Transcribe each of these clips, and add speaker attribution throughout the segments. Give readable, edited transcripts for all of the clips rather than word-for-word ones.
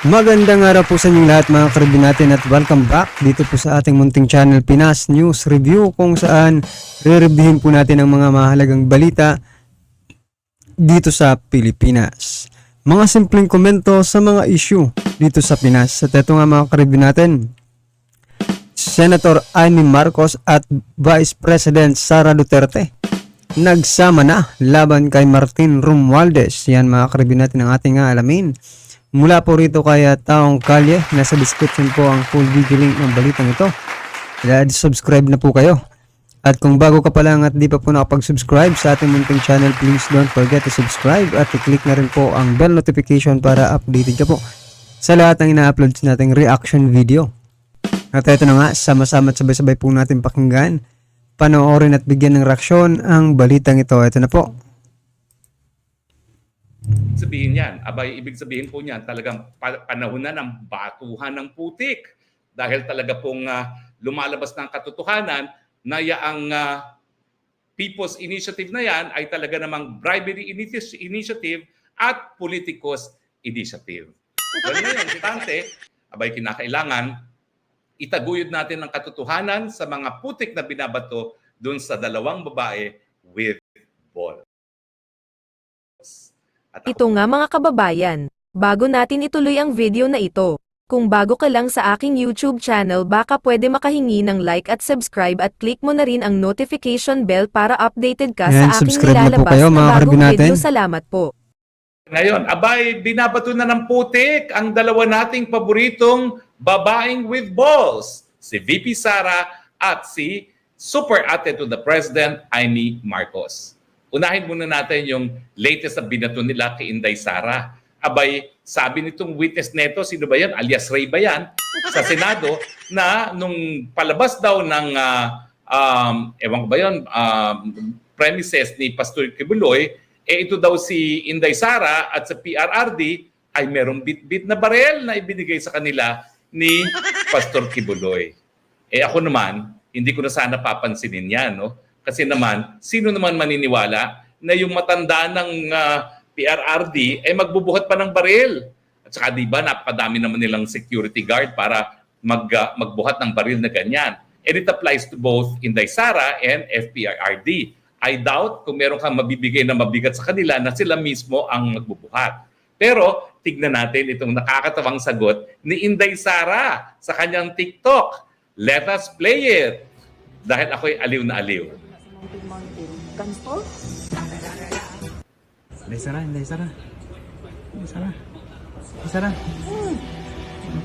Speaker 1: Magandang araw po sa inyong lahat mga karibin natin at welcome back dito po sa ating munting channel Pinas News Review, kung saan re-reviewin po natin ang mga mahalagang balita dito sa Pilipinas. Mga simpleng komento sa mga issue dito sa Pinas. At ito nga mga karibin natin, Senator Amy Marcos at Vice President Sara Duterte nagsama na laban kay Martin Romualdez. Yan mga karibin natin ang ating alamin. Mula po rito kay Taong Kalye, nasa description po ang full video link ng balitang ito. Subscribe na po kayo. At kung bago ka pa lang at di pa po nakapag-subscribe sa ating munting channel, please don't forget to subscribe at i-click na rin po ang bell notification para updated ka po sa lahat ng ina-upload nating reaction video. At ito na nga, sama-sama at sabay-sabay po natin pakinggan, panoorin at bigyan ng reaksyon ang balitang ito. Ito na po.
Speaker 2: Sabihin yan, abay, ibig sabihin po niyan, talagang panahon na ng batuhan ng putik. Dahil talaga pong lumalabas ng katotohanan na yaang People's Initiative na yan ay talaga namang bribery initiative at politicos initiative. Well, ngayon, importante, abay, kinakailangan itaguyod natin ang katotohanan sa mga putik na binabato dun sa dalawang babae with ball.
Speaker 3: Ito nga mga kababayan, bago natin ituloy ang video na ito, kung bago ka lang sa aking YouTube channel baka pwede makahingi ng like at subscribe at click mo na rin ang notification bell para updated ka sa aking nilalabas na bagong video. Salamat po.
Speaker 2: Ngayon, abay, binabato na ng putik ang dalawa nating paboritong babaeng with balls, si VP Sara at si Super Ate to the President, Amy Marcos. Unahin muna natin yung latest na binato nila kay Inday Sara. Abay, sabi nitong witness neto, sino ba yan? Alias Ray ba yan? Sa Senado, na nung palabas daw ng, ewan ko ba yun, premises ni Pastor Kibuloy, ito daw si Inday Sara at sa PRRD ay merong bit-bit na barel na ibinigay sa kanila ni Pastor Kibuloy. Ako naman, hindi ko na sana papansinin yan, no? Kasi naman, sino naman maniniwala na yung matanda ng PRRD ay magbubuhat pa ng baril? At saka diba, napakadami naman nilang security guard para magbuhat ng baril na ganyan. And it applies to both Inday Sara and FPRRD. I doubt kung meron kang mabibigay na mabigat sa kanila na sila mismo ang magbubuhat. Pero tignan natin itong nakakatawang sagot ni Inday Sara sa kanyang TikTok. Let us play it. Dahil ako'y aliw na aliw.
Speaker 1: Inday Sara. Inday Sara.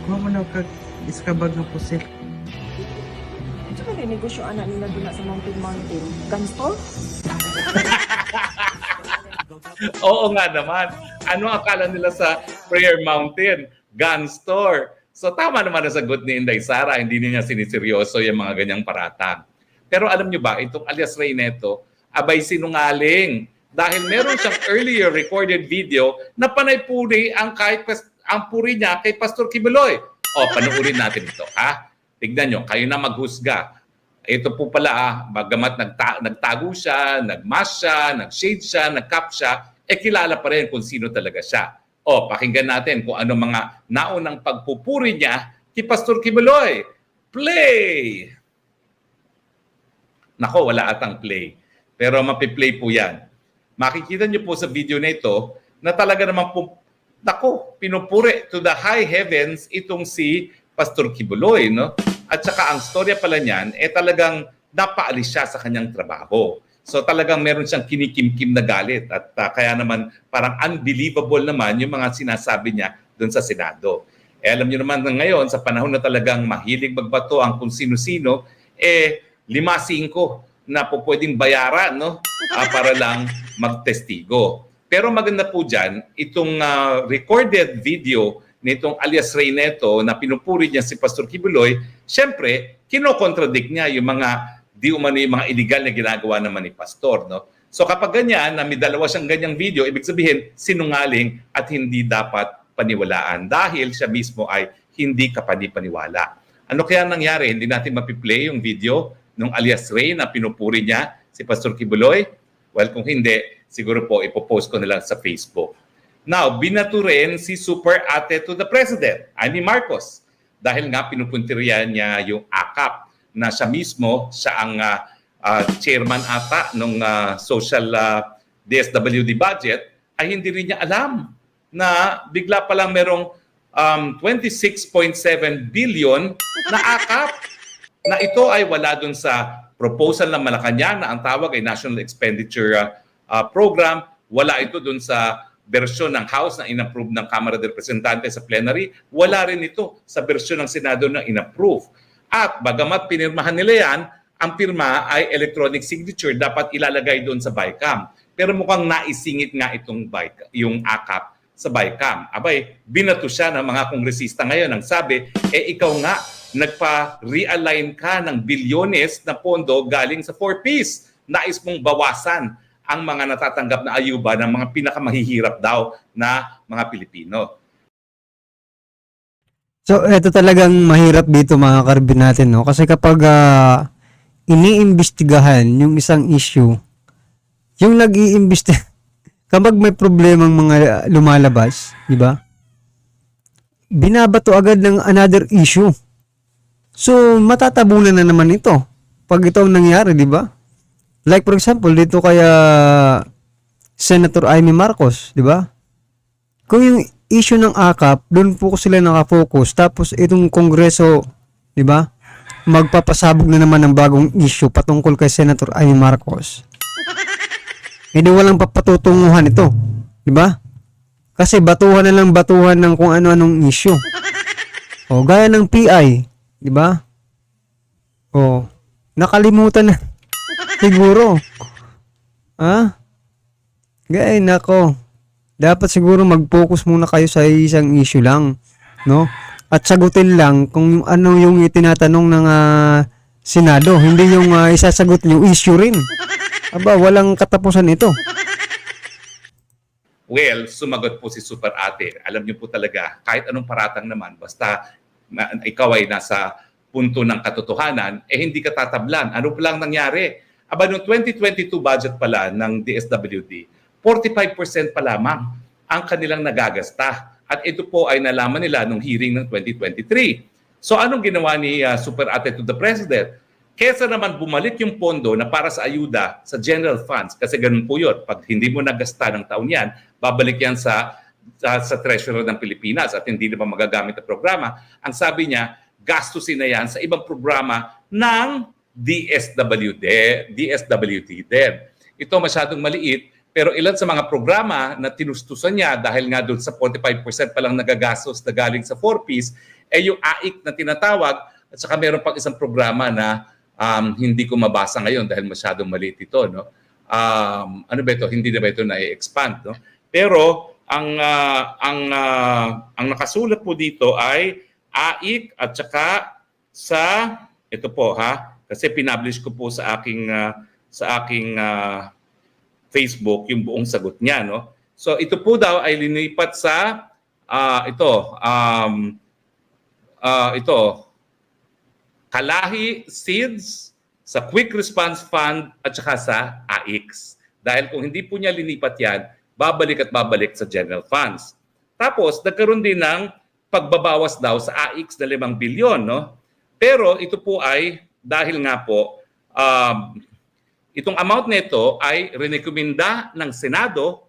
Speaker 1: Kuha mo na kag-iskabag ng pusil.
Speaker 4: Ito ba rin negosyo anak nila doon sa Mountain Gun store?
Speaker 2: Oo nga naman. Ano akala nila sa Prayer Mountain? Gun store. So tama naman ang sagot ni Inday Sara. Hindi niya siniseryoso yung mga ganyang paratang. Pero alam nyo ba, itong alias Ray neto, abay sinungaling. Dahil meron siyang earlier recorded video na panay-puri ang puri niya kay Pastor Kibuloy. O, panoorin natin ito, ha? Tignan nyo, kayo na maghusga. Ito po pala, bagamat nagtago siya, nagmask siya, nag-shade siya, nag-cap siya, kilala pa rin kung sino talaga siya. O, pakinggan natin kung ano mga naunang pagpupuri niya kay Pastor Kibuloy. Play! Nako, wala atang play. Pero mapi-play po yan. Makikita niyo po sa video na ito na talaga naman po, nako, pinupuri to the high heavens itong si Pastor Kibuloy, no? At saka ang storya pala niyan, talagang napaalis siya sa kanyang trabaho. So talagang meron siyang kinikimkim na galit at kaya naman parang unbelievable naman yung mga sinasabi niya doon sa Senado. Alam niyo naman na ngayon, sa panahon na talagang mahilig magbato ang kung sino-sino, 5-5 na po pwedeng bayaran, no? Para lang magtestigo. Pero maganda po dyan, itong recorded video nitong alias Ray neto na pinupuri niya si Pastor Kibuloy, syempre, kinokontradict niya yung mga di umano yung mga illegal na ginagawa naman ni Pastor, no? So kapag ganyan, na may dalawa siyang ganyang video, ibig sabihin, sinungaling at hindi dapat paniwalaan dahil siya mismo ay hindi kapani-paniwala. Ano kaya nangyari? Hindi natin mapiplay yung video nung alias Ray na pinupuri niya si Pastor Kibuloy? Well, kung hindi, siguro po ipopost ko na lang sa Facebook. Now, binato rin si Super Ate to the President, Amy Marcos, dahil nga pinupuntiryan niya yung AKAP na siya mismo, siya ang chairman ata ng social DSWD budget, ay hindi rin niya alam na bigla palang merong 26.7 billion na AKAP na ito ay wala dun sa proposal ng Malacanang na ang tawag ay National Expenditure Program. Wala ito dun sa bersyon ng House na inapprove ng Kamara de Representantes sa plenary. Wala rin ito sa bersyon ng Senado na inapprove. At bagamat pinirmahan nila yan, ang pirma ay electronic signature, dapat ilalagay doon sa BICAM. Pero mukhang naisingit nga itong yung AKAP sa BICAM. Abay, binato siya ng mga kongresista ngayon ang sabi, ikaw nga, nagpa-realign ka ng bilyones na pondo galing sa 4Ps. Nais mong bawasan ang mga natatanggap na ayuda ng mga pinakamahihirap daw na mga Pilipino.
Speaker 1: So, ito talagang mahirap dito mga karbin natin, no? Kasi kapag iniimbestigahan yung isang issue, yung nag-iimbestigahan, kapag may problemang mga lumalabas, di ba? Binabato agad ng another issue. So, matatabunan na naman ito pag ito ang nangyari, di ba? Like for example, dito kaya Senator Amy Marcos, di ba? Kung yung issue ng AKAP, doon po sila nakafocus. Tapos itong kongreso, di ba? Magpapasabog na naman ng bagong issue patungkol kay Senator Amy Marcos. Hindi walang papatutunguhan ito, di ba? Kasi batuhan na lang batuhan ng kung ano-anong issue. O gaya ng PI, di ba? O nakalimutan na siguro. Ha? Gaya nako. Dapat siguro mag-focus muna kayo sa isang issue lang, no? At sagutin lang kung ano yung itinatanong ng Senado, hindi yung isasagot yung issue rin. Aba, walang katapusan ito.
Speaker 2: Well, sumagot po si Super Ate. Alam niyo po talaga, kahit anong paratang naman, basta ikaw ay nasa punto ng katotohanan, hindi ka tatablan. Ano pa lang nangyari? Aba, noong 2022 budget pala ng DSWD, 45% pa lamang ang kanilang nagagasta. At ito po ay nalaman nila nung hearing ng 2023. So anong ginawa ni Super Ate to the President? Kesa naman bumalik yung pondo na para sa ayuda sa general funds, kasi ganun po yun. Pag hindi mo nagasta ng taon yan, babalik yan sa treasurer ng Pilipinas at hindi na ba magagamit ang programa. Ang sabi niya, gastusin na yan sa ibang programa ng DSWD din. Ito masyadong maliit, pero ilan sa mga programa na tinustusan niya dahil nga doon sa 45% pa lang nagagastos na galing sa 4Ps, yung AIC na tinatawag, at saka meron pang isang programa na hindi ko mabasa ngayon dahil masyadong maliit ito, no? Ano ba ito? Hindi na ba ito na-expand, no? Pero ang nakasulat po dito ay AIC at saka sa ito po kasi pinablish ko po sa aking Facebook yung buong sagot niya, no? So ito po daw ay linipat sa Kalahi Seeds, sa Quick Response Fund at saka sa AIX. Dahil kung hindi po niya linipat yan, babalik at babalik sa general funds. Tapos nagkaroon din ng pagbabawas daw sa AIX na 5 bilyon, no? Pero ito po ay dahil nga po itong amount nito ay rinekomenda ng Senado,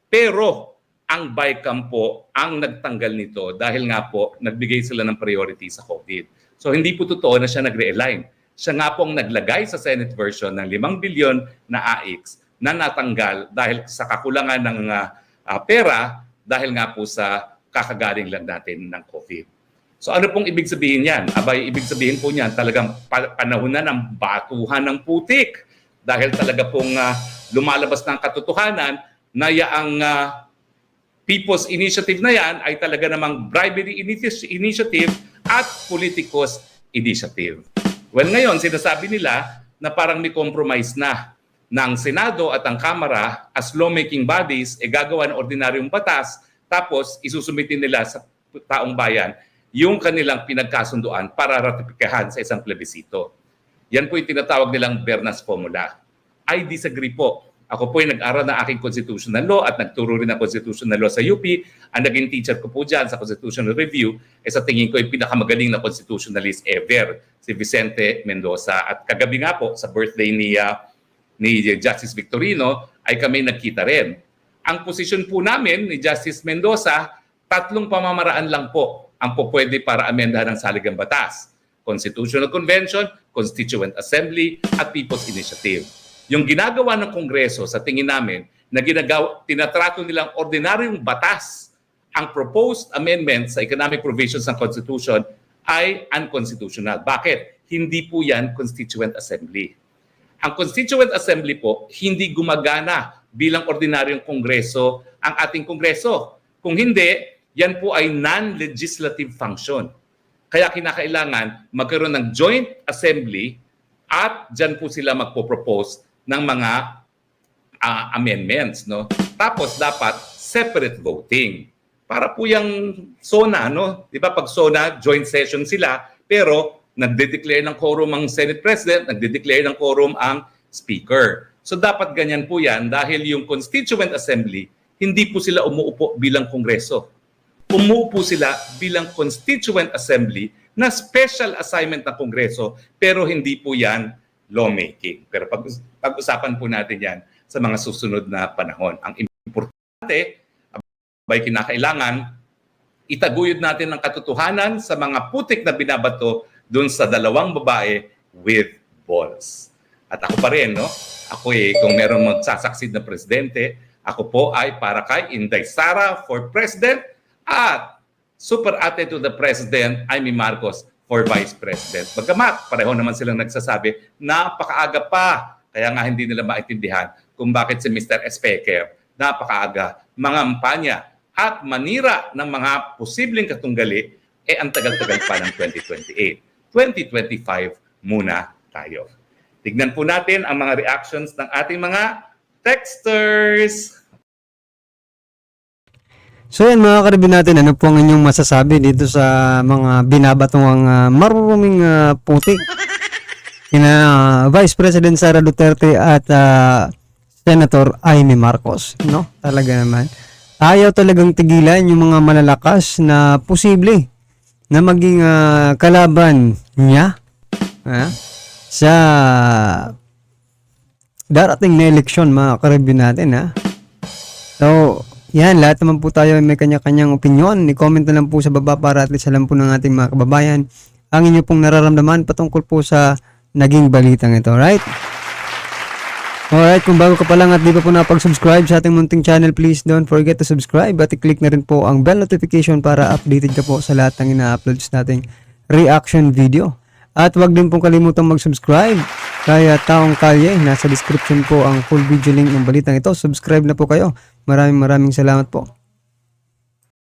Speaker 2: pero ang BICAM po ang nagtanggal nito dahil nga po nagbigay sila ng priority sa COVID. So hindi po totoo na siya nag-realign. Siya nga po ang naglagay sa Senate version ng 5 bilyon na AIX na natanggal dahil sa kakulangan ng pera dahil nga po sa kakagaling lang natin ng COVID. So ano pong ibig sabihin yan? Abay, ibig sabihin po niyan talagang panahon na ng batuhan ng putik. Dahil talaga pong lumalabas ng katotohanan na yaang People's Initiative na yan ay talaga namang bribery initiative at politicos initiative. Well, ngayon, sinasabi nila na parang may compromise na ng Senado at ang Kamara as lawmaking bodies gagawa ng ordinaryong batas tapos isusumitin nila sa taong bayan yung kanilang pinagkasunduan para ratifikahan sa isang plebisito. Yan po yung tinatawag nilang Bernas Formula. I disagree po. Ako po ay nag-aral ng aking constitutional law at nagturo rin ng constitutional law sa UP. Ang naging teacher ko po dyan sa constitutional review, sa tingin ko ay pinakamagaling na constitutionalist ever, si Vicente Mendoza. At kagabi nga po, sa birthday ni Justice Victorino, ay kami nagkita rin. Ang posisyon po namin ni Justice Mendoza, 3 pamamaraan lang po ang pwede para amendahan ng saligang batas. Constitutional Convention, Constituent Assembly, at People's Initiative. Yung ginagawa ng Kongreso, sa tingin namin, na tinatrato nilang ordinaryong batas, ang proposed amendments sa economic provisions ng Constitution ay unconstitutional. Bakit? Hindi po yan Constituent Assembly. Ang Constituent Assembly po, hindi gumagana bilang ordinaryong Kongreso ang ating Kongreso. Kung hindi, yan po ay non-legislative function. Kaya kinakailangan magkaroon ng joint assembly at dyan po sila magpo-propose ng mga amendments, no? Tapos dapat separate voting. Para po yung SONA, no? 'Di ba pag SONA joint session sila, pero nagde-declare ng quorum ang Senate President, nagde-declare ng quorum ang Speaker. So dapat ganyan po 'yan dahil yung Constituent Assembly hindi po sila umuupo bilang Kongreso. Umuupo sila bilang Constituent Assembly na special assignment ng Kongreso pero hindi po 'yan lawmaking. Pero pag-usapan po natin yan sa mga susunod na panahon. Ang importante, abay kinakailangan, itaguyod natin ang katotohanan sa mga putik na binabato doon sa 2 babae with balls. At ako pa rin, no? Ako kung meron magsasaksid na presidente, ako po ay para kay Inday Sara for President at Super Ate to the President, Amy Marcos, for Vice President. Bagamat, pareho naman silang nagsasabi, napakaaga pa. Kaya nga hindi nila maintindihan kung bakit si Mr. Speaker napakaaga mangampanya at manira ng mga posibleng katunggali, ang tagal-tagal pa ng 2028. 2025 muna tayo. Tignan po natin ang mga reactions ng ating mga texters.
Speaker 1: So yan mga karibin natin, ano po ang inyong masasabi dito sa mga binabatong maruruming putik kina Vice President Sara Duterte at Senator Amy Marcos, no? Talaga naman. Ayaw talagang tigilan yung mga malalakas na posible na maging kalaban niya sa darating na eleksyon mga karibin natin, ha? So, yan, lahat naman po tayo may kanya-kanyang opinion. I-comment na lang po sa baba para at least alam po ng ating mga kababayan ang inyo pong nararamdaman patungkol po sa naging balitang ito, right? Alright, kung bago ka pa lang at di pa po napag-subscribe sa ating munting channel, please don't forget to subscribe at i-click na rin po ang bell notification para updated ka po sa lahat ng ina-uploads nating reaction video. At wag din pong kalimutang mag-subscribe kaya Taong Kalye. Nasa description po ang full video link ng balitang ito. Subscribe na po kayo. Maraming salamat po.